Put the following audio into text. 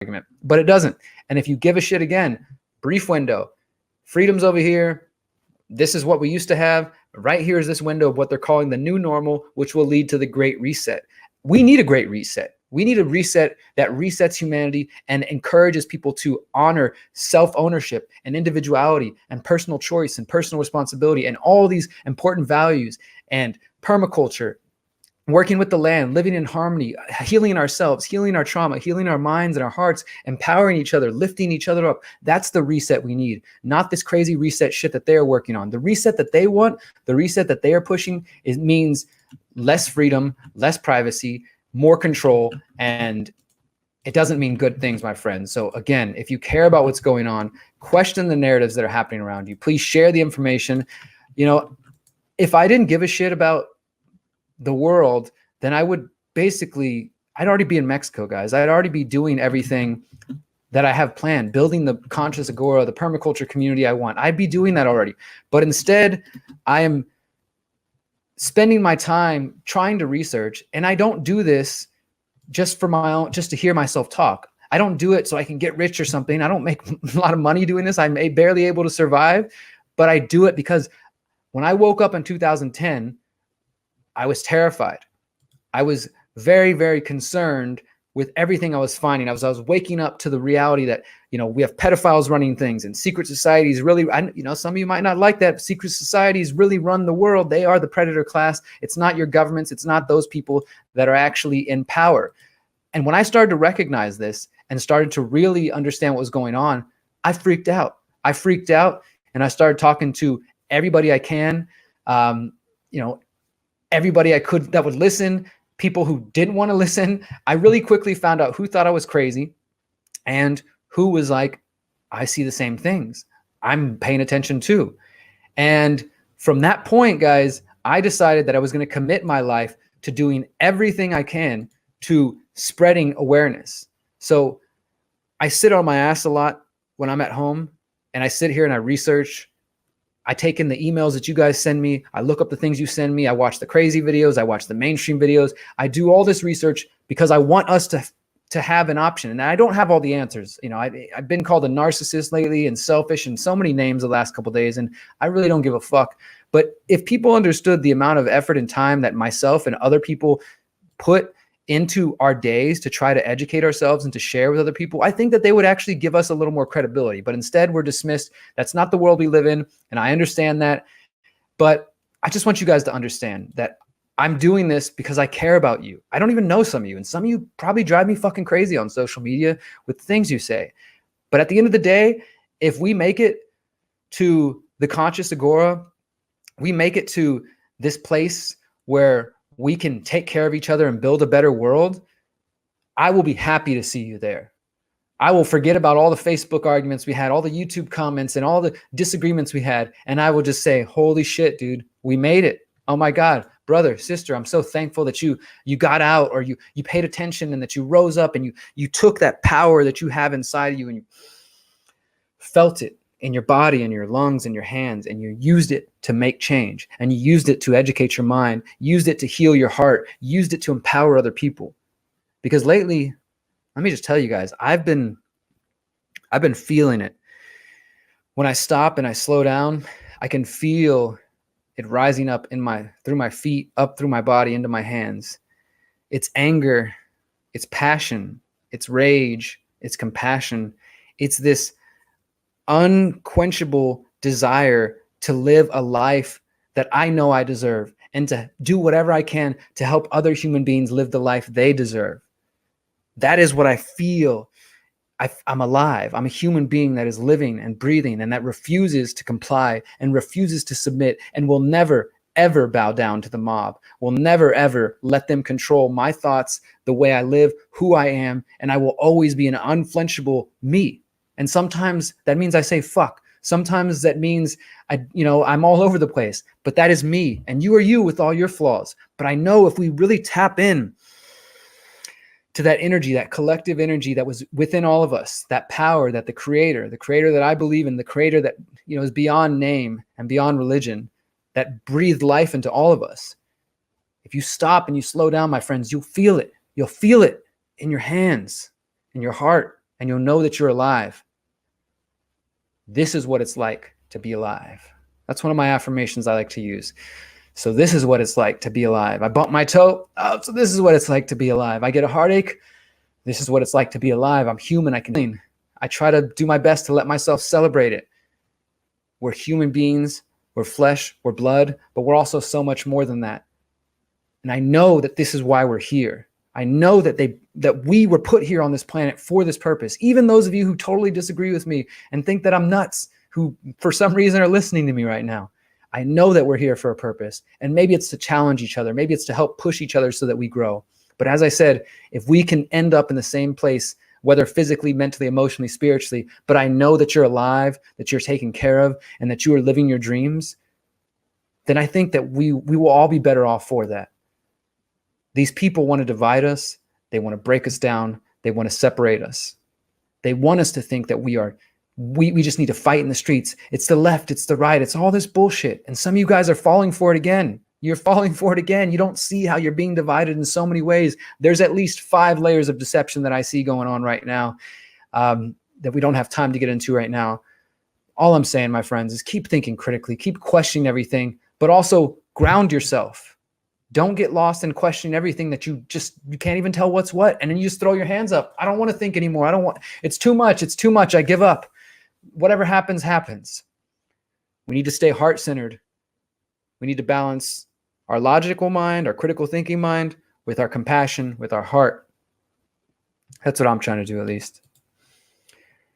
argument, but it doesn't. And if you give a shit, again, brief window, freedom's over here. This is what we used to have. Right here is this window of what they're calling the new normal, which will lead to the Great Reset. We need a great reset. We need a reset that resets humanity and encourages people to honor self-ownership and individuality and personal choice and personal responsibility and all these important values and permaculture, working with the land, living in harmony, healing ourselves, healing our trauma, healing our minds and our hearts, empowering each other, lifting each other up. That's the reset we need, not this crazy reset shit that they're working on. The reset that they want, the reset that they are pushing, means less freedom, less privacy, more control, and it doesn't mean good things, my friends. So again, if you care about what's going on, question the narratives that are happening around you. Please share the information. You know, if I didn't give a shit about the world, then I would basically, I'd already be in Mexico, guys. I'd already be doing everything that I have planned, building the conscious agora, the permaculture community I want. I'd be doing that already. But instead, I am spending my time trying to research, and I don't do this just for my own, just to hear myself talk. I don't do it so I can get rich or something. I don't make a lot of money doing this. I'm barely able to survive, but I do it because when I woke up in 2010, I was terrified. I was very, very concerned with everything I was finding. I was waking up to the reality that, you know, we have pedophiles running things and secret societies really, you know, some of you might not like that. Secret societies really run the world. They are the predator class. It's not your governments. It's not those people that are actually in power. And when I started to recognize this and started to really understand what was going on, I freaked out. I freaked out and I started talking to everybody I can, you know, everybody I could that would listen, people who didn't want to listen. I really quickly found out who thought I was crazy and who was like, I see the same things. I'm paying attention too. And from that point, guys, I decided that I was going to commit my life to doing everything I can to spreading awareness. So I sit on my ass a lot when I'm at home, and I sit here and I research. I take in the emails that you guys send me. I look up the things you send me. I watch the crazy videos. I watch the mainstream videos. I do all this research because I want us to have an option. And I don't have all the answers. You know, I've been called a narcissist lately and selfish and so many names the last couple of days, and I really don't give a fuck. But if people understood the amount of effort and time that myself and other people put into our days to try to educate ourselves and to share with other people, I think that they would actually give us a little more credibility. But instead, we're dismissed. That's not the world we live in, and I understand that. But I just want you guys to understand that I'm doing this because I care about you. I don't even know some of you, and some of you probably drive me fucking crazy on social media with things you say. But at the end of the day, if we make it to the conscious agora, we make it to this place where we can take care of each other and build a better world, I will be happy to see you there. I will forget about all the Facebook arguments we had, all the YouTube comments and all the disagreements we had. And I will just say, holy shit, dude, we made it. Oh my God, brother, sister, I'm so thankful that you got out, or you paid attention, and that you rose up and you took that power that you have inside of you and you felt it in your body and your lungs and your hands, and you used it to make change, and you used it to educate your mind, used it to heal your heart, used it to empower other people. Because lately, let me just tell you guys, I've been feeling it. When I stop and I slow down, I can feel it rising up through my feet, up through my body, into my hands. It's anger, it's passion, it's rage, it's compassion. It's this unquenchable desire to live a life that I know I deserve, and to do whatever I can to help other human beings live the life they deserve. That is what I feel. I'm alive. I'm a human being that is living and breathing, and that refuses to comply and refuses to submit, and will never, ever bow down to the mob, will never, ever let them control my thoughts, the way I live, who I am, and I will always be an unflinchable me. And sometimes that means I say fuck. Sometimes that means I'm all over the place, but that is me, and you are you with all your flaws. But I know if we really tap in to that energy, that collective energy that was within all of us, that power that the creator that I believe in, the creator that, is beyond name and beyond religion, that breathed life into all of us. If you stop and you slow down, my friends, you'll feel it. You'll feel it in your hands, in your heart, and you'll know that you're alive. This is what it's like to be alive. That's one of my affirmations I like to use. So this is what it's like to be alive. I bumped my toe. Oh, so this is what it's like to be alive. I get a heartache. This is what it's like to be alive. I'm human. I can clean. I try to do my best to let myself celebrate it. We're human beings. We're flesh. We're blood. But we're also so much more than that. And I know that this is why we're here. I know that we were put here on this planet for this purpose. Even those of you who totally disagree with me and think that I'm nuts, who for some reason are listening to me right now. I know that we're here for a purpose. And maybe it's to challenge each other. Maybe it's to help push each other so that we grow. But as I said, if we can end up in the same place, whether physically, mentally, emotionally, spiritually, but I know that you're alive, that you're taken care of, and that you are living your dreams, then I think that we will all be better off for that. These people want to divide us. They want to break us down. They want to separate us. They want us to think that we just need to fight in the streets. It's the left, it's the right, it's all this bullshit. And some of you guys are falling for it again. You're falling for it again. You don't see how you're being divided in so many ways. There's at least 5 layers of deception that I see going on right now that we don't have time to get into right now. All I'm saying, my friends, is keep thinking critically, keep questioning everything, but also ground yourself. Don't get lost in questioning everything that you can't even tell what's what. And then you just throw your hands up. I don't want to think anymore. It's too much. It's too much. I give up. Whatever happens, happens. We need to stay heart-centered. We need to balance our logical mind, our critical thinking mind, with our compassion, with our heart. That's what I'm trying to do, at least.